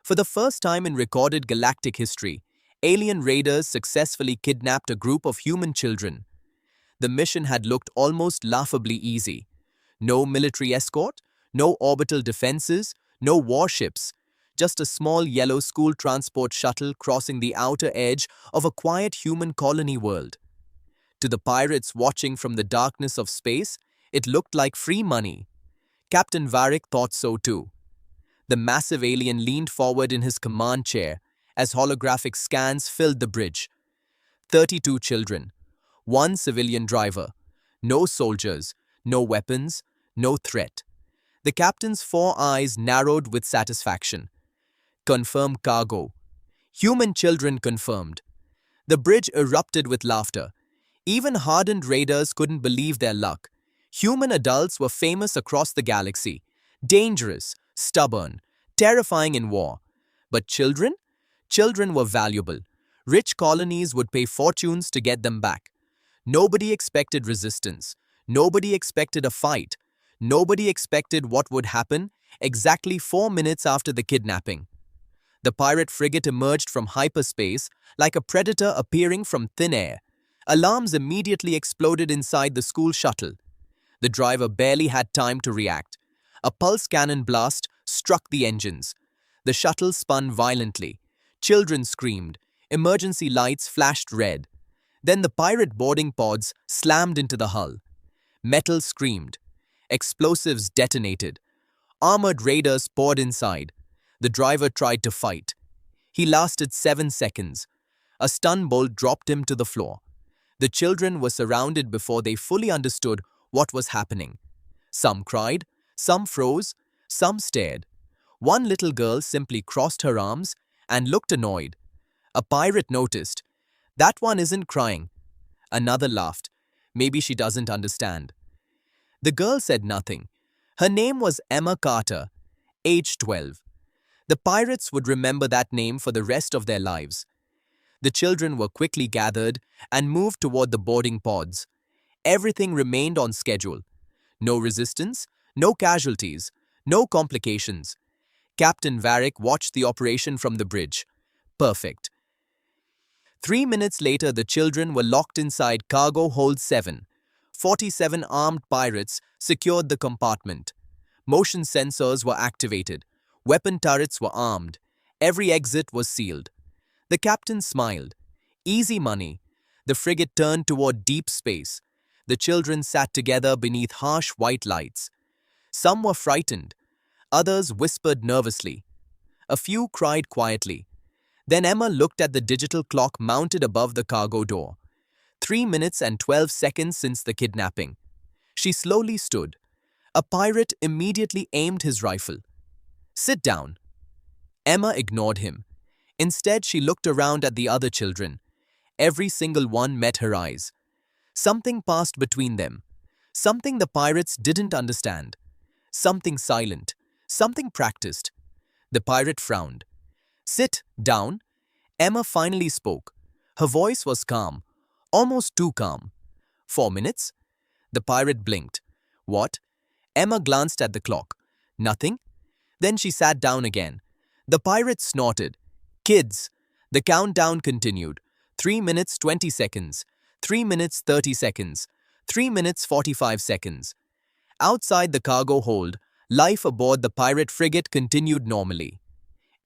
For the first time in recorded galactic history, alien raiders successfully kidnapped a group of human children. The mission had looked almost laughably easy. No military escort, no orbital defenses, no warships, just a small yellow school transport shuttle crossing the outer edge of a quiet human colony world. To the pirates watching from the darkness of space, it looked like free money. Captain Varric thought so too. The massive alien leaned forward in his command chair as holographic scans filled the bridge. 32 children, one civilian driver, no soldiers, no weapons, no threat. The captain's 4 eyes narrowed with satisfaction. Confirmed cargo. Human children confirmed. The bridge erupted with laughter. Even hardened raiders couldn't believe their luck. Human adults were famous across the galaxy. Dangerous, stubborn, terrifying in war. But children? Children were valuable. Rich colonies would pay fortunes to get them back. Nobody expected resistance. Nobody expected a fight. Nobody expected what would happen exactly 4 minutes after the kidnapping. The pirate frigate emerged from hyperspace like a predator appearing from thin air. Alarms immediately exploded inside the school shuttle. The driver barely had time to react. A pulse cannon blast struck the engines. The shuttle spun violently. Children screamed. Emergency lights flashed red. Then the pirate boarding pods slammed into the hull. Metal screamed. Explosives detonated. Armored raiders poured inside. The driver tried to fight. He lasted 7 seconds. A stun bolt dropped him to the floor. The children were surrounded before they fully understood what was happening. Some cried, some froze, some stared. One little girl simply crossed her arms and looked annoyed. A pirate noticed. That one isn't crying. Another laughed. Maybe she doesn't understand. The girl said nothing. Her name was Emma Carter, age 12. The pirates would remember that name for the rest of their lives. The children were quickly gathered and moved toward the boarding pods. Everything remained on schedule. No resistance, no casualties, no complications. Captain Varric watched the operation from the bridge. Perfect. 3 minutes later, the children were locked inside cargo hold 7. 47 armed pirates secured the compartment. Motion sensors were activated. Weapon turrets were armed. Every exit was sealed. The captain smiled. Easy money. The frigate turned toward deep space. The children sat together beneath harsh white lights. Some were frightened. Others whispered nervously. A few cried quietly. Then Emma looked at the digital clock mounted above the cargo door. 3 minutes and 12 seconds since the kidnapping. She slowly stood. A pirate immediately aimed his rifle. Sit down. Emma ignored him. Instead, she looked around at the other children. Every single one met her eyes. Something passed between them. Something the pirates didn't understand. Something silent. Something practiced. The pirate frowned. Sit down. Emma finally spoke. Her voice was calm. Almost too calm. 4 minutes? The pirate blinked. What? Emma glanced at the clock. Nothing? Then she sat down again. The pirate snorted. Kids! The countdown continued. 3 minutes 20 seconds. 3 minutes 30 seconds. 3 minutes 45 seconds. Outside the cargo hold, life aboard the pirate frigate continued normally.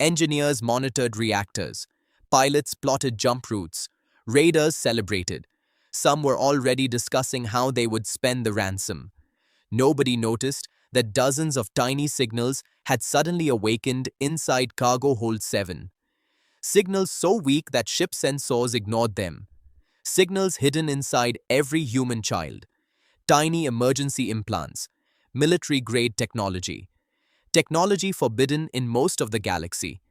Engineers monitored reactors. Pilots plotted jump routes. Raiders celebrated. Some were already discussing how they would spend the ransom. Nobody noticed that dozens of tiny signals had suddenly awakened inside cargo hold 7. Signals so weak that ship sensors ignored them. Signals hidden inside every human child. Tiny emergency implants. Military-grade technology. Technology forbidden in most of the galaxy.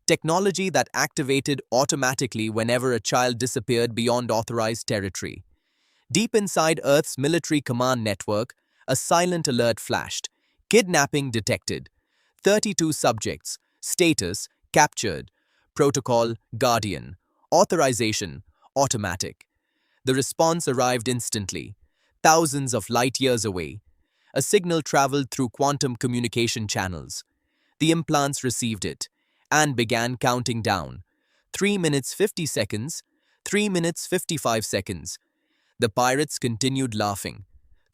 Technology that activated automatically whenever a child disappeared beyond authorized territory. Deep inside Earth's military command network, a silent alert flashed. Kidnapping detected. 32 subjects. Status, captured. Protocol, Guardian. Authorization, automatic. The response arrived instantly. Thousands of light years away. A signal traveled through quantum communication channels. The implants received it. and began counting down. 3 minutes 50 seconds, 3 minutes 55 seconds. The pirates continued laughing.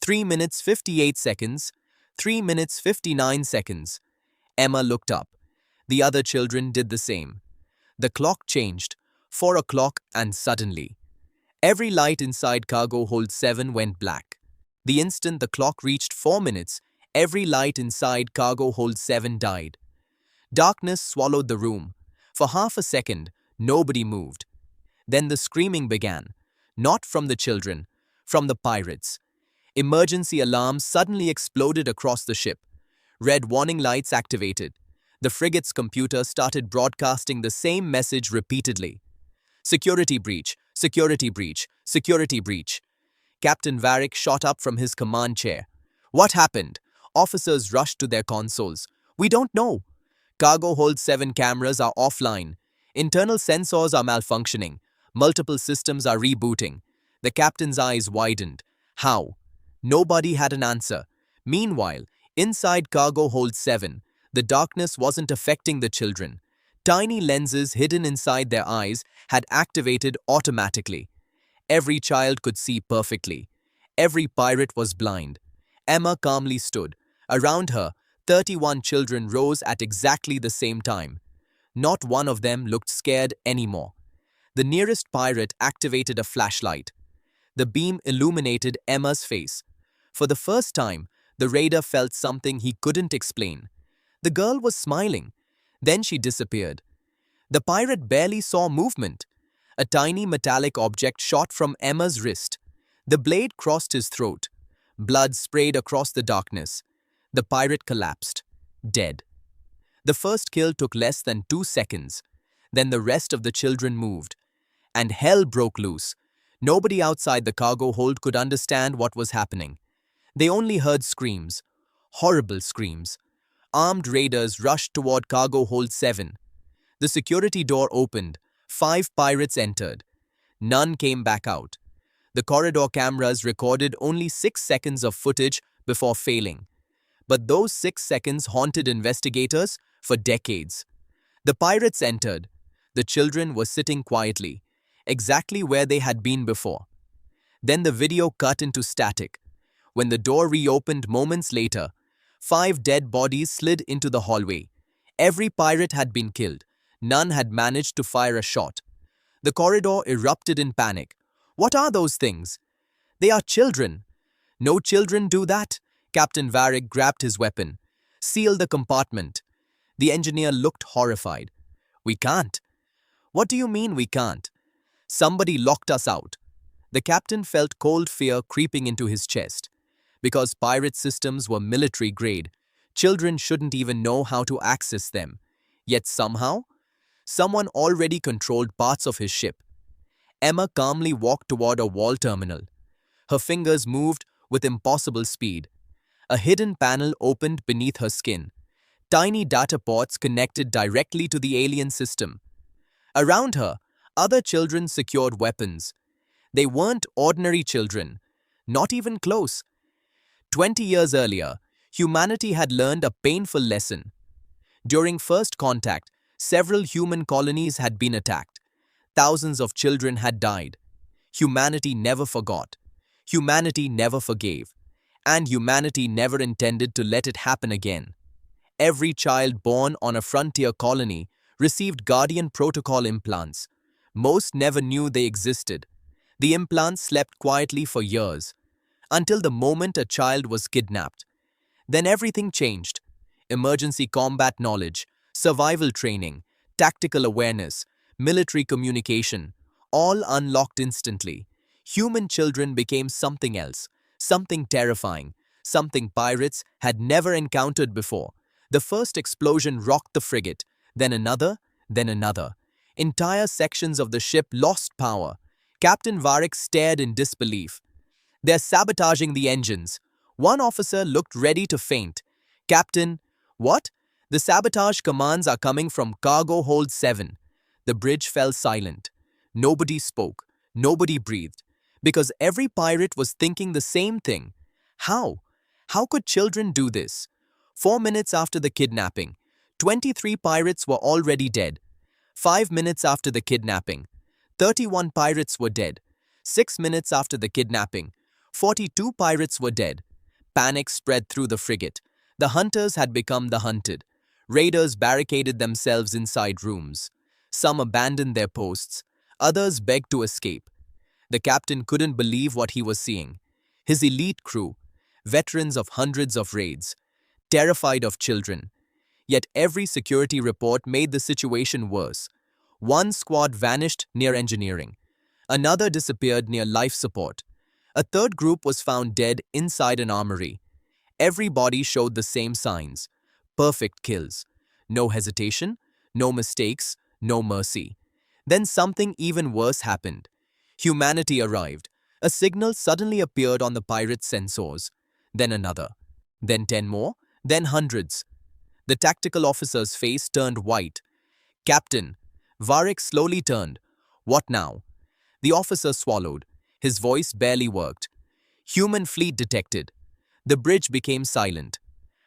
3 minutes 58 seconds, 3 minutes 59 seconds. Emma looked up. The other children did the same. The clock changed, 4 o'clock, and suddenly, every light inside cargo hold 7 went black. The instant the clock reached 4 minutes, every light inside cargo hold 7 died. Darkness swallowed the room. For half a second, nobody moved. Then the screaming began, not from the children, from the pirates. Emergency alarms suddenly exploded across the ship. Red warning lights activated. The frigate's computer started broadcasting the same message repeatedly. Security breach, security breach, security breach. Captain Varick shot up from his command chair. What happened? Officers rushed to their consoles. We don't know. Cargo hold 7 cameras are offline. Internal sensors are malfunctioning. Multiple systems are rebooting. The captain's eyes widened. How? Nobody had an answer. Meanwhile, inside cargo hold 7, the darkness wasn't affecting the children. Tiny lenses hidden inside their eyes had activated automatically. Every child could see perfectly. Every pirate was blind. Emma calmly stood. Around her, 31 children rose at exactly the same time. Not one of them looked scared anymore. The nearest pirate activated a flashlight. The beam illuminated Emma's face. For the first time, the raider felt something he couldn't explain. The girl was smiling. Then she disappeared. The pirate barely saw movement. A tiny metallic object shot from Emma's wrist. The blade crossed his throat. Blood sprayed across the darkness. The pirate collapsed, dead. The first kill took less than 2 seconds. Then the rest of the children moved. And hell broke loose. Nobody outside the cargo hold could understand what was happening. They only heard screams. Horrible screams. Armed raiders rushed toward cargo hold 7. The security door opened. 5 pirates entered. None came back out. The corridor cameras recorded only 6 seconds of footage before failing. But those 6 seconds haunted investigators for decades. The pirates entered. The children were sitting quietly, exactly where they had been before. Then the video cut into static. When the door reopened moments later, 5 dead bodies slid into the hallway. Every pirate had been killed. None had managed to fire a shot. The corridor erupted in panic. What are those things? They are children. No children do that. Captain Varick grabbed his weapon. Seal the compartment. The engineer looked horrified. We can't. What do you mean we can't? Somebody locked us out. The captain felt cold fear creeping into his chest. Because pirate systems were military grade, children shouldn't even know how to access them. Yet somehow, someone already controlled parts of his ship. Emma calmly walked toward a wall terminal. Her fingers moved with impossible speed. A hidden panel opened beneath her skin. Tiny data ports connected directly to the alien system. Around her, other children secured weapons. They weren't ordinary children, not even close. 20 years earlier, humanity had learned a painful lesson. During first contact, several human colonies had been attacked. Thousands of children had died. Humanity never forgot. Humanity never forgave. And humanity never intended to let it happen again. Every child born on a frontier colony received Guardian Protocol implants. Most never knew they existed. The implants slept quietly for years, until the moment a child was kidnapped. Then everything changed. Emergency combat knowledge, survival training, tactical awareness, military communication, all unlocked instantly. Human children became something else, something terrifying, something pirates had never encountered before. The first explosion rocked the frigate, then another, then another. Entire sections of the ship lost power. Captain Varick stared in disbelief. They're sabotaging the engines. One officer looked ready to faint. Captain, what? The sabotage commands are coming from cargo hold 7. The bridge fell silent. Nobody spoke. Nobody breathed. Because every pirate was thinking the same thing. How? How could children do this? 4 minutes after the kidnapping, 23 pirates were already dead. 5 minutes after the kidnapping, 31 pirates were dead. 6 minutes after the kidnapping, 42 pirates were dead. Panic spread through the frigate. The hunters had become the hunted. Raiders barricaded themselves inside rooms. Some abandoned their posts. Others begged to escape. The captain couldn't believe what he was seeing. His elite crew, veterans of hundreds of raids, terrified of children. Yet every security report made the situation worse. One squad vanished near engineering. Another disappeared near life support. A third group was found dead inside an armory. Every body showed the same signs. Perfect kills. No hesitation, no mistakes, no mercy. Then something even worse happened. Humanity arrived. A signal suddenly appeared on the pirates' sensors. Then another. Then 10 more. Then hundreds. The tactical officer's face turned white. Captain, Varric slowly turned. What now? The officer swallowed. His voice barely worked. Human fleet detected. The bridge became silent.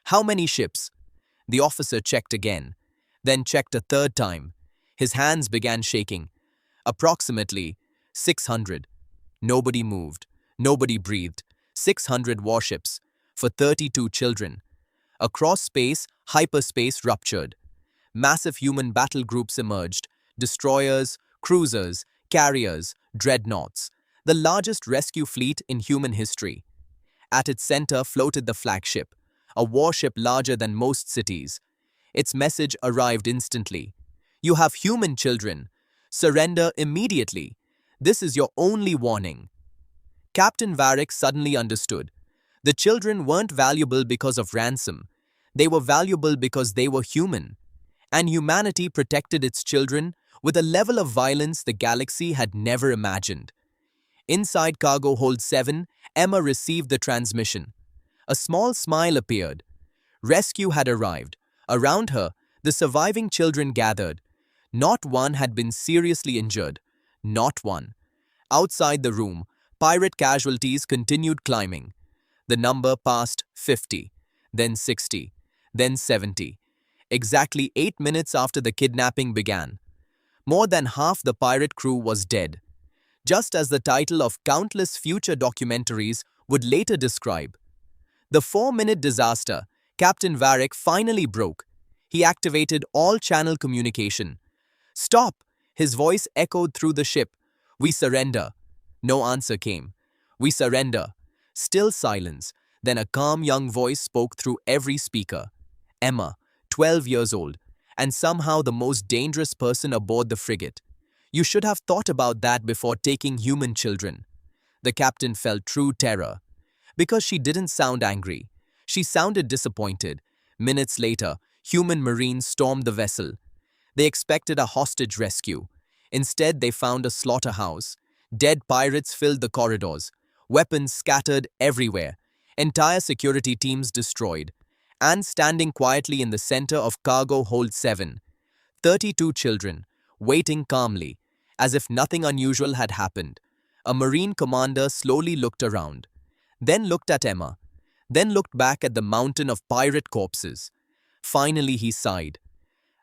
How many ships? The officer checked again, then checked a third time. His hands began shaking. Approximately 600. Nobody moved. Nobody breathed. 600 warships for 32 children. Across space, hyperspace ruptured. Massive human battle groups emerged. Destroyers, cruisers, carriers, dreadnoughts. The largest rescue fleet in human history. At its center floated the flagship, a warship larger than most cities. Its message arrived instantly. You have human children. Surrender immediately. This is your only warning. Captain Varric suddenly understood. The children weren't valuable because of ransom. They were valuable because they were human. And humanity protected its children with a level of violence the galaxy had never imagined. Inside cargo hold 7, Emma received the transmission. A small smile appeared. Rescue had arrived. Around her, the surviving children gathered. Not one had been seriously injured. Not one. Outside the room, pirate casualties continued climbing. The number passed 50, then 60, then 70. Exactly 8 minutes after the kidnapping began. More than half the pirate crew was dead. Just as the title of countless future documentaries would later describe. The 4-minute disaster, Captain Varric finally broke. He activated all channel communication. Stop! His voice echoed through the ship. We surrender. No answer came. We surrender. Still silence. Then a calm young voice spoke through every speaker. Emma, 12 years old, and somehow the most dangerous person aboard the frigate. You should have thought about that before taking human children. The captain felt true terror. Because she didn't sound angry. She sounded disappointed. Minutes later, human marines stormed the vessel. They expected a hostage rescue. Instead, they found a slaughterhouse. Dead pirates filled the corridors. Weapons scattered everywhere. Entire security teams destroyed. And standing quietly in the center of cargo hold 7. 32 children, waiting calmly, as if nothing unusual had happened. A marine commander slowly looked around. Then looked at Emma. Then looked back at the mountain of pirate corpses. Finally he sighed.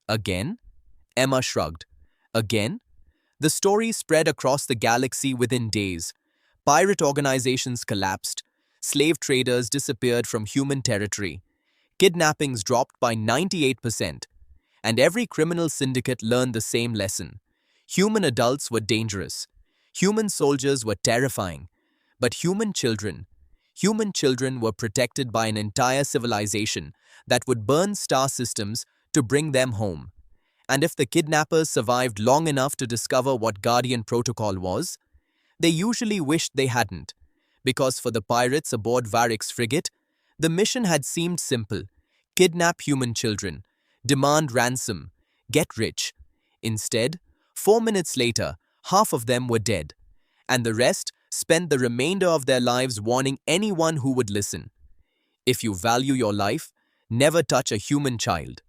Again? Emma shrugged. Again? The story spread across the galaxy within days. Pirate organizations collapsed. Slave traders disappeared from human territory. Kidnappings dropped by 98%. And every criminal syndicate learned the same lesson. Human adults were dangerous. Human soldiers were terrifying. But human children were protected by an entire civilization that would burn star systems to bring them home. And if the kidnappers survived long enough to discover what Guardian Protocol was, they usually wished they hadn't, because for the pirates aboard Varric's frigate, the mission had seemed simple: kidnap human children, demand ransom, get rich. Instead, 4 minutes later, half of them were dead, and the rest spent the remainder of their lives warning anyone who would listen. If you value your life, never touch a human child.